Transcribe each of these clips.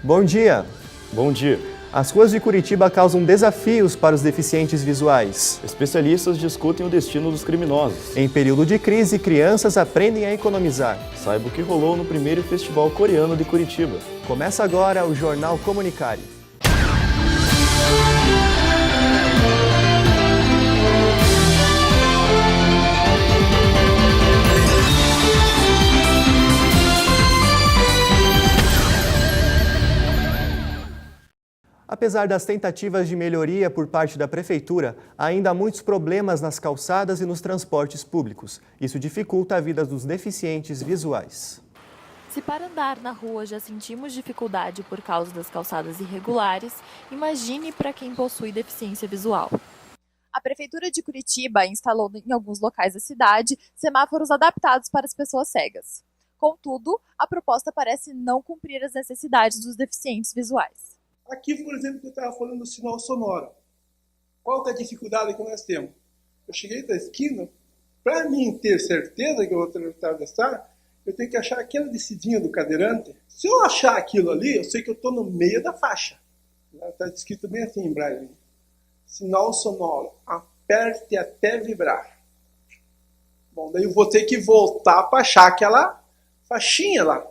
Bom dia! Bom dia! As ruas de Curitiba causam desafios para os deficientes visuais. Especialistas discutem o destino dos criminosos. Em período de crise, crianças aprendem a economizar. Saiba o que rolou no primeiro Festival Coreano de Curitiba. Começa agora o Jornal Comunicare. Apesar das tentativas de melhoria por parte da Prefeitura, ainda há muitos problemas nas calçadas e nos transportes públicos. Isso dificulta a vida dos deficientes visuais. Se para andar na rua já sentimos dificuldade por causa das calçadas irregulares, imagine para quem possui deficiência visual. A Prefeitura de Curitiba instalou em alguns locais da cidade semáforos adaptados para as pessoas cegas. Contudo, a proposta parece não cumprir as necessidades dos deficientes visuais. Aqui, por exemplo, eu estava falando do sinal sonoro. Qual que é a dificuldade que nós temos? Eu cheguei da esquina, para mim ter certeza que eu vou atravessar, eu tenho que achar aquela descidinha do cadeirante. Se eu achar aquilo ali, eu sei que eu estou no meio da faixa. Está escrito bem assim em braille. Sinal sonoro, aperte até vibrar. Bom, daí eu vou ter que voltar para achar aquela faixinha lá.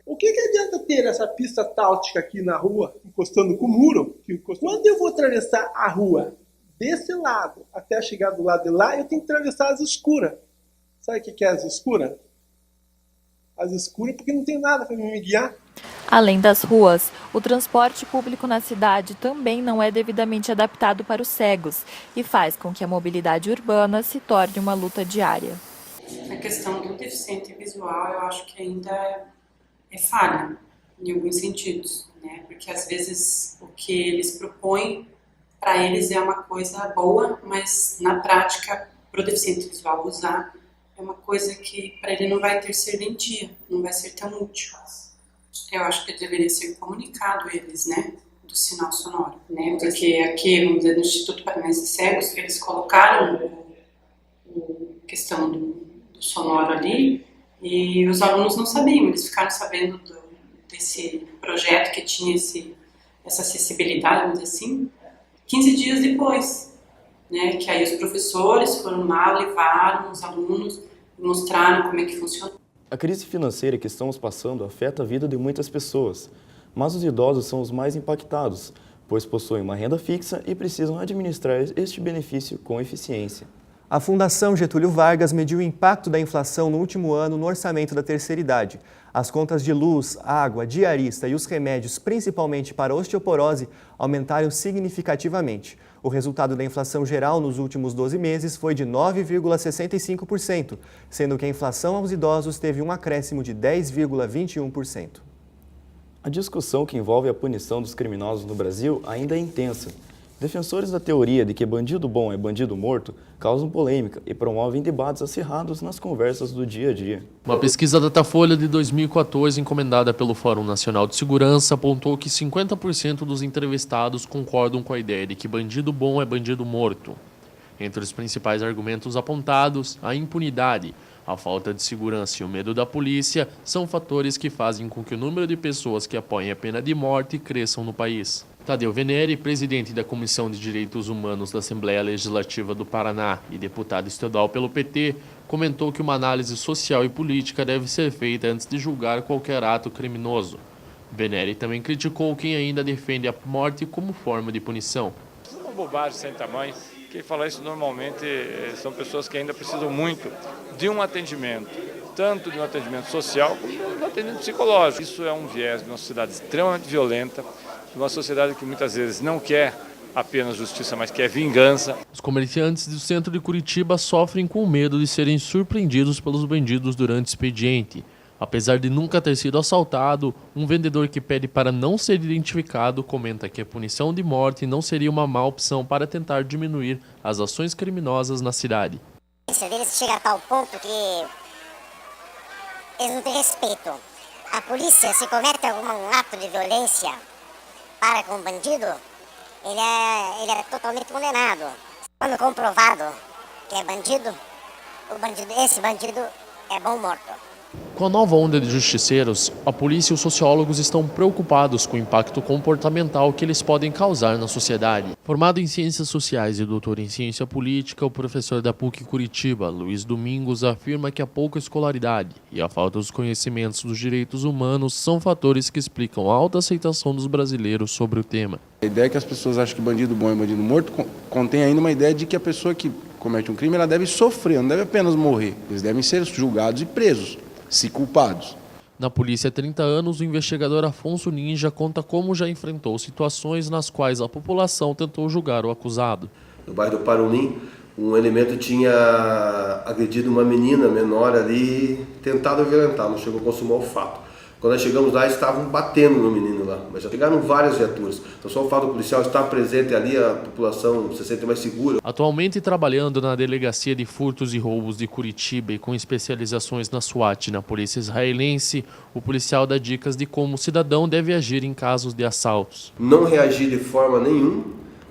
O que adianta ter essa pista táutica aqui na rua, encostando com o muro? Quando eu vou atravessar a rua desse lado até chegar do lado de lá, eu tenho que atravessar as escuras. Sabe o que é as escuras? As escuras porque não tem nada para me guiar. Além das ruas, o transporte público na cidade também não é devidamente adaptado para os cegos e faz com que a mobilidade urbana se torne uma luta diária. A questão do deficiente visual, eu acho que ainda é falha, em alguns sentidos, né? Porque às vezes o que eles propõem, para eles é uma coisa boa, mas na prática, para o deficiente visual usar, é uma coisa que para ele não vai ter serventia, não vai ser tão útil. Eu acho que deveria ser comunicado eles, né, do sinal sonoro, né? Porque aqui, vamos dizer, no Instituto Paranaense Cegos, eles colocaram a questão do sonoro ali, e os alunos não sabiam, eles ficaram sabendo desse projeto que tinha essa acessibilidade, vamos dizer assim, 15 dias depois, né, que aí os professores foram lá, levaram os alunos, mostraram como é que funciona. A crise financeira que estamos passando afeta a vida de muitas pessoas, mas os idosos são os mais impactados, pois possuem uma renda fixa e precisam administrar este benefício com eficiência. A Fundação Getúlio Vargas mediu o impacto da inflação no último ano no orçamento da terceira idade. As contas de luz, água, diarista e os remédios, principalmente para osteoporose, aumentaram significativamente. O resultado da inflação geral nos últimos 12 meses foi de 9,65%, sendo que a inflação aos idosos teve um acréscimo de 10,21%. A discussão que envolve a punição dos criminosos no Brasil ainda é intensa. Defensores da teoria de que bandido bom é bandido morto causam polêmica e promovem debates acirrados nas conversas do dia a dia. Uma pesquisa Datafolha de 2014, encomendada pelo Fórum Nacional de Segurança, apontou que 50% dos entrevistados concordam com a ideia de que bandido bom é bandido morto. Entre os principais argumentos apontados, a impunidade, a falta de segurança e o medo da polícia são fatores que fazem com que o número de pessoas que apoiem a pena de morte cresçam no país. Tadeu Venere, presidente da Comissão de Direitos Humanos da Assembleia Legislativa do Paraná e deputado estadual pelo PT, comentou que uma análise social e política deve ser feita antes de julgar qualquer ato criminoso. Venere também criticou quem ainda defende a morte como forma de punição. É uma bobagem sem tamanho. Quem fala isso normalmente são pessoas que ainda precisam muito de um atendimento, tanto de um atendimento social como de um atendimento psicológico. Isso é um viés de uma sociedade extremamente violenta, uma sociedade que muitas vezes não quer apenas justiça, mas quer vingança. Os comerciantes do centro de Curitiba sofrem com medo de serem surpreendidos pelos bandidos durante o expediente. Apesar de nunca ter sido assaltado, um vendedor que pede para não ser identificado comenta que a punição de morte não seria uma má opção para tentar diminuir as ações criminosas na cidade. A violência deles chega a tal ponto que eles não têm respeito. A polícia, se comete algum ato de violência para com o bandido, ele é totalmente condenado. Quando comprovado que é bandido, esse bandido é bom morto. Com a nova onda de justiceiros, a polícia e os sociólogos estão preocupados com o impacto comportamental que eles podem causar na sociedade. Formado em Ciências Sociais e doutor em Ciência Política, o professor da PUC Curitiba, Luiz Domingos, afirma que a pouca escolaridade e a falta dos conhecimentos dos direitos humanos são fatores que explicam a alta aceitação dos brasileiros sobre o tema. A ideia que as pessoas acham que bandido bom é bandido morto contém ainda uma ideia de que a pessoa que comete um crime ela deve sofrer, não deve apenas morrer. Eles devem ser julgados e presos, se culpados. Na polícia há 30 anos, o investigador Afonso Ninja conta como já enfrentou situações nas quais a população tentou julgar o acusado. No bairro do Paranim, um elemento tinha agredido uma menina menor ali, tentado violentar, não chegou a consumar o fato. Quando nós chegamos lá, eles estavam batendo no menino lá, mas já chegaram várias viaturas. Então só o fato do policial estar presente ali, a população se sente mais segura. Atualmente trabalhando na Delegacia de Furtos e Roubos de Curitiba e com especializações na SWAT e na Polícia Israelense, o policial dá dicas de como o cidadão deve agir em casos de assaltos. Não reagir de forma nenhuma,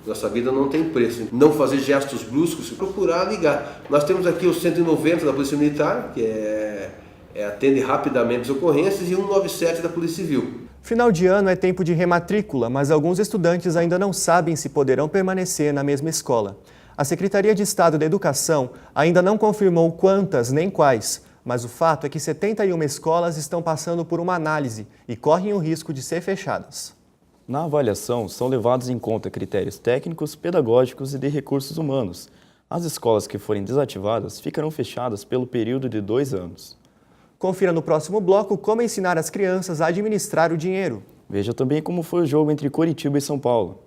nossa vida não tem preço. Não fazer gestos bruscos, procurar ligar. Nós temos aqui o 190 da Polícia Militar, que atende rapidamente as ocorrências, e 197 da Polícia Civil. Final de ano é tempo de rematrícula, mas alguns estudantes ainda não sabem se poderão permanecer na mesma escola. A Secretaria de Estado da Educação ainda não confirmou quantas nem quais, mas o fato é que 71 escolas estão passando por uma análise e correm o risco de ser fechadas. Na avaliação, são levados em conta critérios técnicos, pedagógicos e de recursos humanos. As escolas que forem desativadas ficarão fechadas pelo período de 2 anos. Confira no próximo bloco como ensinar as crianças a administrar o dinheiro. Veja também como foi o jogo entre Coritiba e São Paulo.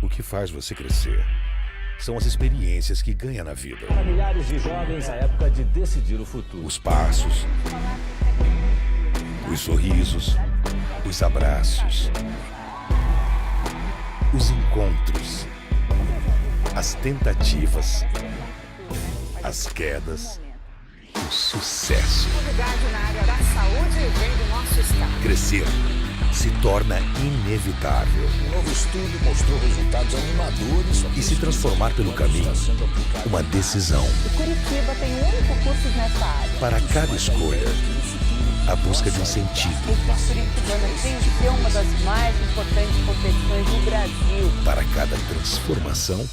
O que faz você crescer são as experiências que ganha na vida. Para milhares de jovens, a época de decidir o futuro. Os passos, os sorrisos, os abraços, os encontros, as tentativas, as quedas, o sucesso. Na área da saúde vem do nosso estado. Crescer se torna inevitável. Um novo estudo mostrou resultados animadores e se transformar pelo caminho, uma decisão. E Curitiba tem o único curso nessa área. Para cada escolha, a busca de um sentido. A equipe curitibana tem de ser uma das mais importantes competições do Brasil. Para cada transformação,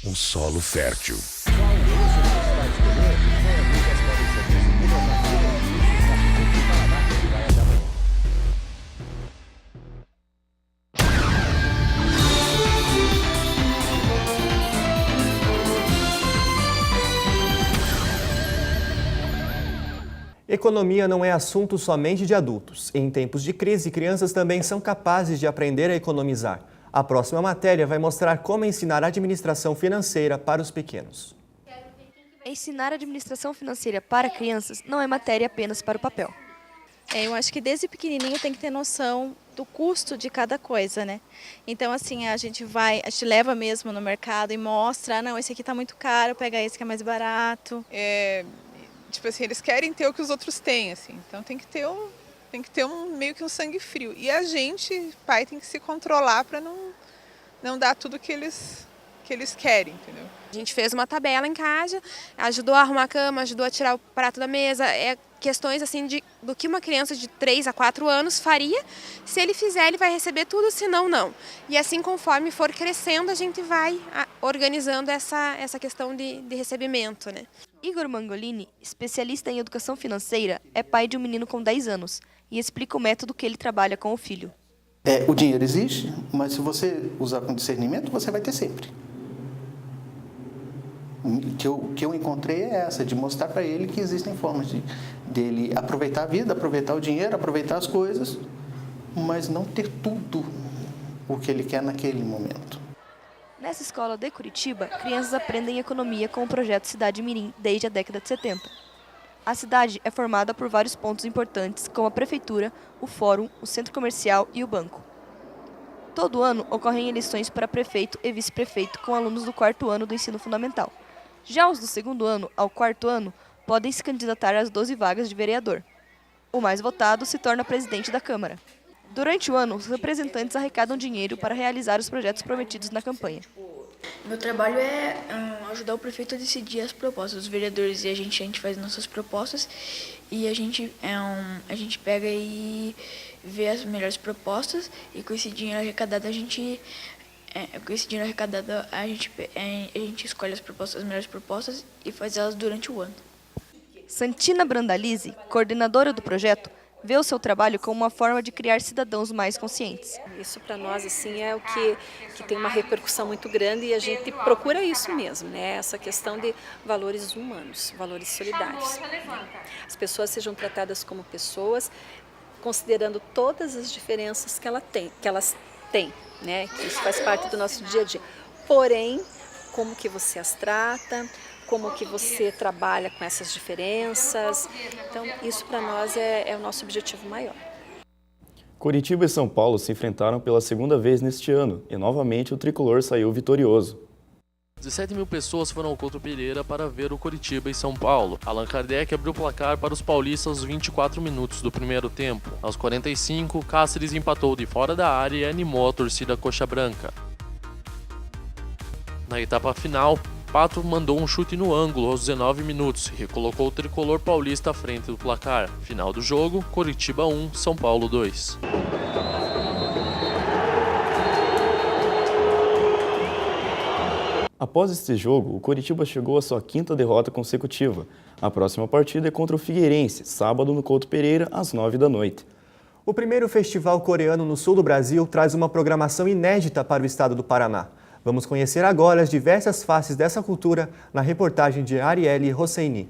um solo fértil. Economia não é assunto somente de adultos. Em tempos de crise, crianças também são capazes de aprender a economizar. A próxima matéria vai mostrar como ensinar administração financeira para os pequenos. Ensinar administração financeira para crianças não é matéria apenas para o papel. Eu acho que desde pequenininho tem que ter noção do custo de cada coisa, né? Então, assim, a gente leva mesmo no mercado e mostra, não, esse aqui tá muito caro, pega esse que é mais barato. Tipo assim, eles querem ter o que os outros têm, assim. Então tem que ter meio que um sangue frio. E a gente, pai, tem que se controlar para não dar tudo que eles querem, entendeu? A gente fez uma tabela em casa, ajudou a arrumar a cama, ajudou a tirar o prato da mesa, questões assim do que uma criança de 3 a 4 anos faria. Se ele fizer, ele vai receber tudo, se não, não. E assim, conforme for crescendo, a gente vai organizando essa questão de recebimento, né? Igor Mangolini, especialista em educação financeira, é pai de um menino com 10 anos e explica o método que ele trabalha com o filho. O dinheiro existe, mas se você usar com discernimento, você vai ter sempre. O que eu encontrei é essa, de mostrar para ele que existem formas dele aproveitar a vida, aproveitar o dinheiro, aproveitar as coisas, mas não ter tudo o que ele quer naquele momento. Nessa escola de Curitiba, crianças aprendem economia com o projeto Cidade Mirim desde a década de 70. A cidade é formada por vários pontos importantes, como a prefeitura, o fórum, o centro comercial e o banco. Todo ano ocorrem eleições para prefeito e vice-prefeito com alunos do 4º ano do ensino fundamental. Já os do 2º ano ao 4º ano podem se candidatar às 12 vagas de vereador. O mais votado se torna presidente da Câmara. Durante o ano, os representantes arrecadam dinheiro para realizar os projetos prometidos na campanha. Meu trabalho é ajudar o prefeito a decidir as propostas dos vereadores, e a gente faz nossas propostas e a gente pega e vê as melhores propostas, e com esse dinheiro arrecadado a gente escolhe as melhores propostas e faz elas durante o ano. Santina Brandalize, coordenadora do projeto, vê o seu trabalho como uma forma de criar cidadãos mais conscientes. Isso para nós assim é o que tem uma repercussão muito grande, e a gente procura isso mesmo, né? Essa questão de valores humanos, valores solidários. As pessoas sejam tratadas como pessoas, considerando todas as diferenças que elas têm, né? Que isso faz parte do nosso dia a dia. Porém, como que você as trata, como que você trabalha com essas diferenças. Então, isso para nós é o nosso objetivo maior. Coritiba e São Paulo se enfrentaram pela segunda vez neste ano e novamente o tricolor saiu vitorioso. 17 mil pessoas foram ao Couto Pereira para ver o Coritiba e São Paulo. Allan Kardec abriu o placar para os paulistas aos 24 minutos do primeiro tempo. Aos 45, Cáceres empatou de fora da área e animou a torcida coxa branca. Na etapa final, Pato mandou um chute no ângulo aos 19 minutos e recolocou o tricolor paulista à frente do placar. Final do jogo, Coritiba 1, São Paulo 2. Após este jogo, o Coritiba chegou à sua quinta derrota consecutiva. A próxima partida é contra o Figueirense, sábado no Couto Pereira, às 9 da noite. O primeiro festival coreano no sul do Brasil traz uma programação inédita para o estado do Paraná. Vamos conhecer agora as diversas faces dessa cultura na reportagem de Arielle Hosseini.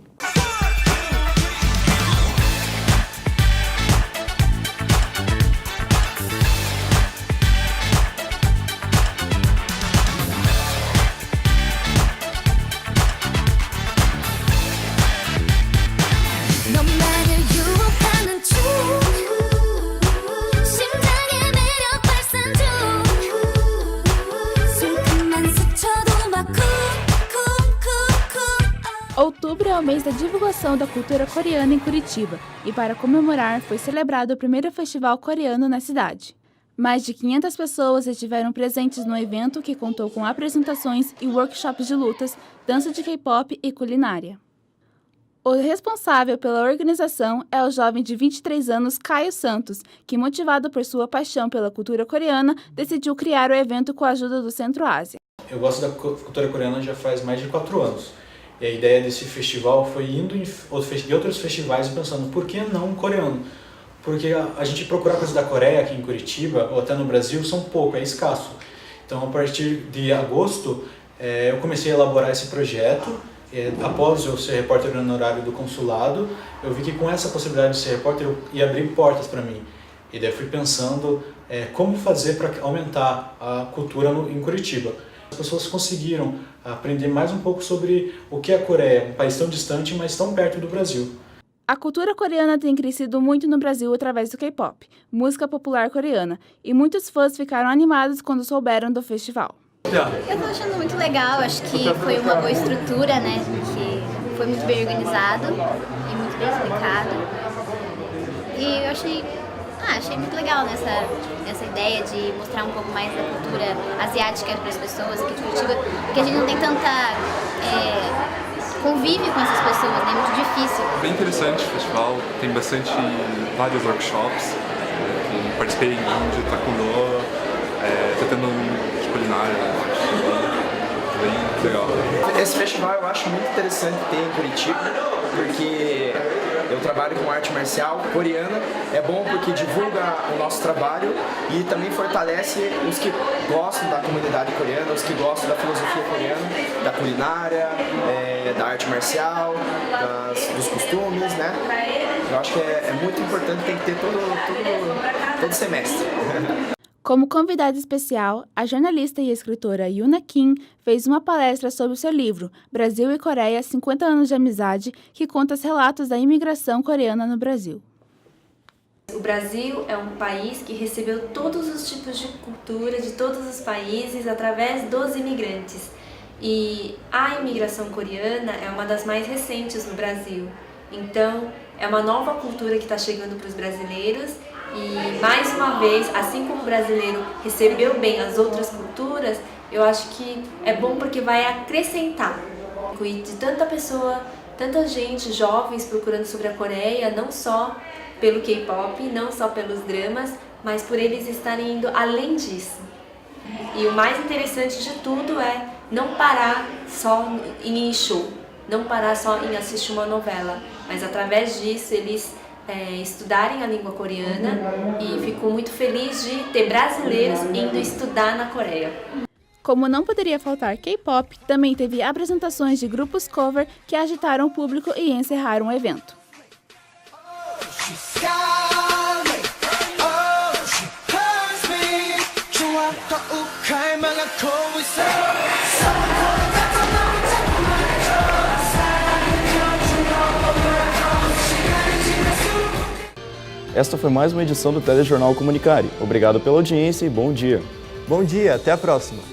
Outubro é o mês da divulgação da cultura coreana em Curitiba, e para comemorar foi celebrado o primeiro festival coreano na cidade. Mais de 500 pessoas estiveram presentes no evento, que contou com apresentações e workshops de lutas, dança de K-pop e culinária. O responsável pela organização é o jovem de 23 anos Caio Santos, que, motivado por sua paixão pela cultura coreana, decidiu criar o evento com a ajuda do Centro-Ásia. Eu gosto da cultura coreana já faz mais de 4 anos. E a ideia desse festival foi indo em outros festivais e pensando, por que não coreano? Porque a gente procurar coisas da Coreia aqui em Curitiba, ou até no Brasil, são pouco, é escasso. Então, a partir de agosto, eu comecei a elaborar esse projeto. Após eu ser repórter honorário do consulado, eu vi que com essa possibilidade de ser repórter, eu ia abrir portas para mim. E daí fui pensando como fazer para aumentar a cultura em Curitiba. As pessoas conseguiram aprender mais um pouco sobre o que é a Coreia, um país tão distante, mas tão perto do Brasil. A cultura coreana tem crescido muito no Brasil através do K-pop, música popular coreana, e muitos fãs ficaram animados quando souberam do festival. Eu tô achando muito legal, acho que foi uma boa estrutura, né, que foi muito bem organizado e muito bem explicado. E eu achei muito legal essa ideia de mostrar um pouco mais da cultura asiática para as pessoas aqui de Curitiba, porque a gente não tem tanta convívio com essas pessoas, né? É muito difícil. Bem interessante o festival, tem vários workshops, participei em índio, taekwondo, tá tendo de culinária, bem legal. Esse festival eu acho muito interessante ter em Curitiba, porque eu trabalho com arte marcial coreana, é bom porque divulga o nosso trabalho e também fortalece os que gostam da comunidade coreana, os que gostam da filosofia coreana, da culinária, da arte marcial, dos costumes, né? Eu acho que é muito importante, tem que ter todo semestre. Como convidada especial, a jornalista e escritora Yuna Kim fez uma palestra sobre o seu livro Brasil e Coreia, 50 anos de amizade, que conta os relatos da imigração coreana no Brasil. O Brasil é um país que recebeu todos os tipos de cultura de todos os países através dos imigrantes. E a imigração coreana é uma das mais recentes no Brasil. Então, é uma nova cultura que está chegando para os brasileiros E mais uma vez, assim como o brasileiro recebeu bem as outras culturas, eu acho que é bom porque vai acrescentar. E de tanta pessoa, tanta gente, jovens procurando sobre a Coreia, não só pelo K-pop, não só pelos dramas, mas por eles estarem indo além disso. E o mais interessante de tudo é não parar só em ir show, não parar só em assistir uma novela, mas através disso eles estudarem a língua coreana, e fico muito feliz de ter brasileiros indo estudar na Coreia. Como não poderia faltar K-pop, também teve apresentações de grupos cover que agitaram o público e encerraram o evento. Esta foi mais uma edição do Telejornal Comunicare. Obrigado pela audiência e bom dia. Bom dia, até a próxima.